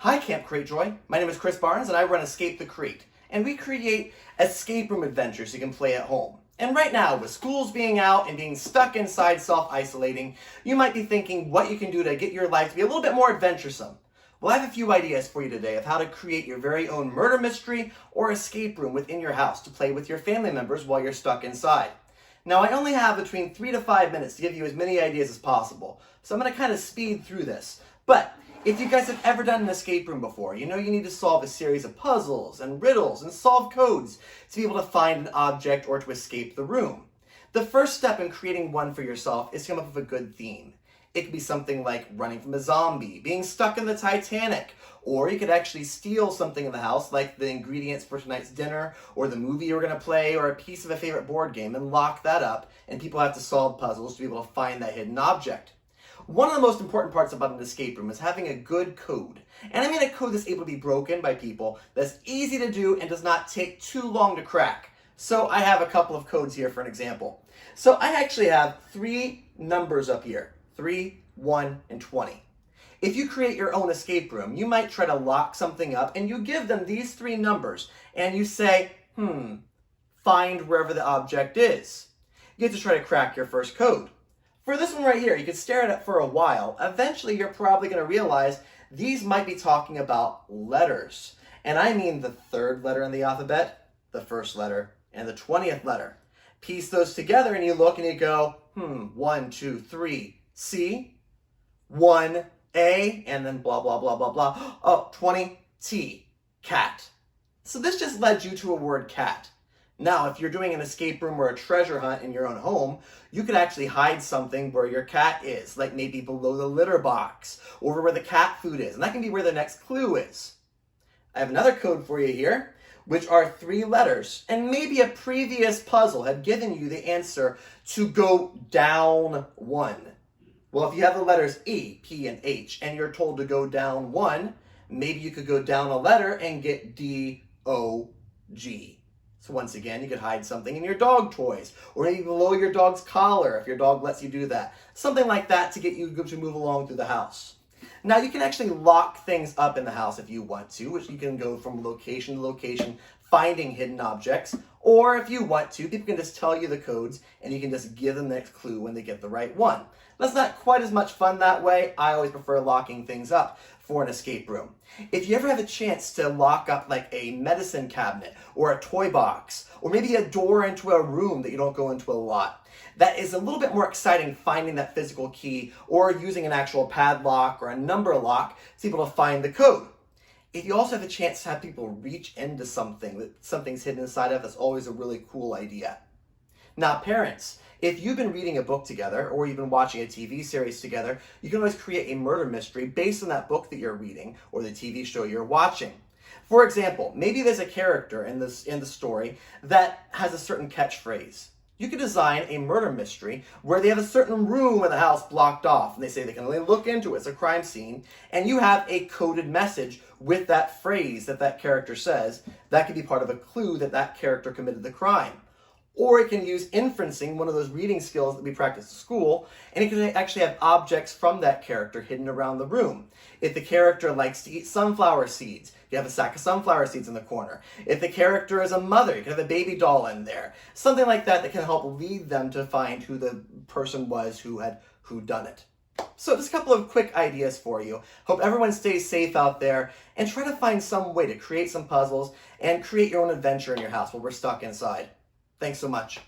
Hi, Camp Cratejoy. My name is Chris Barnes, and I run Escape the Crate. And we create escape room adventures you can play at home. And right now, with schools being out and being stuck inside self-isolating, you might be thinking what you can do to get your life to be a little bit more adventuresome. Well, I have a few ideas for you today of how to create your very own murder mystery or escape room within your house to play with your family members while you're stuck inside. Now, I only have between 3 to 5 minutes to give you as many ideas as possible, so I'm going to kind of speed through this. But if you guys have ever done an escape room before, you know you need to solve a series of puzzles and riddles and solve codes to be able to find an object or to escape the room. The first step in creating one for yourself is to come up with a good theme. It could be something like running from a zombie, being stuck in the Titanic, or you could actually steal something in the house like the ingredients for tonight's dinner, or the movie you're going to play, or a piece of a favorite board game and lock that up, and people have to solve puzzles to be able to find that hidden object. One of the most important parts about an escape room is having a good code. And I mean a code that's able to be broken by people, that's easy to do and does not take too long to crack. So I have a couple of codes here for an example. So I actually have 3 numbers up here, 3, 1, and 20. If you create your own escape room, you might try to lock something up and you give them these 3 numbers and you say, find wherever the object is. You get to try to crack your first code. For this one right here, you could stare at it for a while. Eventually, you're probably going to realize these might be talking about letters. And I mean the 3rd letter in the alphabet, the 1st letter, and the 20th letter. Piece those together and you look and you go, 1, 2, 3, C, 1, A, and then blah, blah, blah, blah, blah. Oh, 20, T, cat. So this just led you to a word cat. Now, if you're doing an escape room or a treasure hunt in your own home, you could actually hide something where your cat is, like maybe below the litter box, over where the cat food is, and that can be where the next clue is. I have another code for you here, which are 3 letters, and maybe a previous puzzle had given you the answer to go down 1. Well, if you have the letters E, P, and H, and you're told to go down 1, maybe you could go down a letter and get D, O, G. So once again, you could hide something in your dog toys, or maybe below your dog's collar if your dog lets you do that. Something like that to get you to move along through the house. Now you can actually lock things up in the house if you want to, which you can go from location to location finding hidden objects, or if you want to, people can just tell you the codes and you can just give them the next clue when they get the right one. That's not quite as much fun that way. I always prefer locking things up for an escape room. If you ever have a chance to lock up like a medicine cabinet or a toy box, or maybe a door into a room that you don't go into a lot, that is a little bit more exciting finding that physical key or using an actual padlock or a number lock to be able to find the code. If you also have a chance to have people reach into something that something's hidden inside of, that's always a really cool idea. Now, parents, if you've been reading a book together or you've been watching a TV series together, you can always create a murder mystery based on that book that you're reading or the TV show you're watching. For example, maybe there's a character in the story that has a certain catchphrase. You could design a murder mystery where they have a certain room in the house blocked off and they say they can only look into it. It's a crime scene. And you have a coded message with that phrase that that character says. That could be part of a clue that that character committed the crime. Or it can use inferencing, one of those reading skills that we practice at school, and it can actually have objects from that character hidden around the room. If the character likes to eat sunflower seeds, you have a sack of sunflower seeds in the corner. If the character is a mother, you can have a baby doll in there. Something like that that can help lead them to find who the person was who had done it. So just a couple of quick ideas for you. Hope everyone stays safe out there and try to find some way to create some puzzles and create your own adventure in your house while we're stuck inside. Thanks so much.